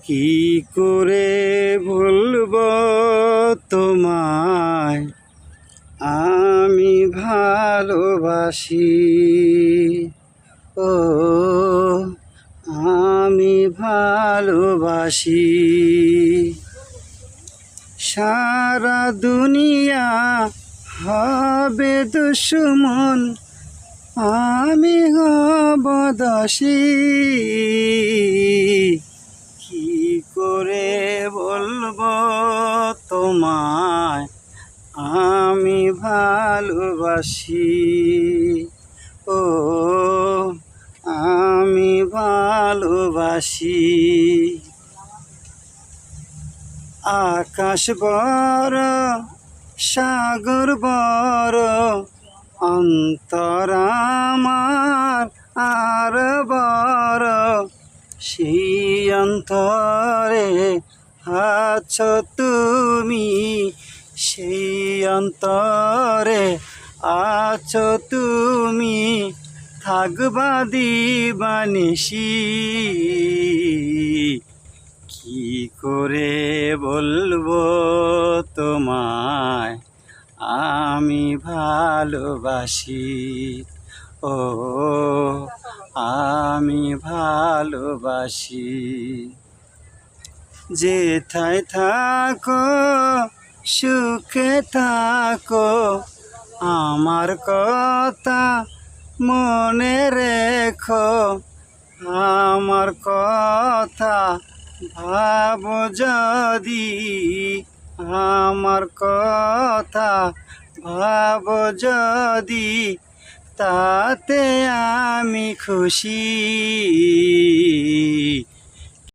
কি করে বলবো তোমায় আমি ভালোবাসি। ও আমি ভালোবাসি। সারা দুনিয়া হবে দুশ্মন, আমি হব দাসী। কি করে বলবো তোমায় আমি ভালোবাসি। ও আমি ভালোবাসি। আকাশ বড় সাগর বড়, অন্তর আমার আর বড়। সেই অন্তরে আছো তুমি, সেই অন্তরে আছো তুমি। থাকবা দিবানিশি। কি করে বলবো তোমায় আমি ভালোবাসি। ও আমি ভালোবাসি। যেথায় থাকো সুখে থাকো, আমার কথা মনে রেখো। আমার কথা ভাবো যদি, আমার কথা ভাবো যদি, তাতে আমি খুশি।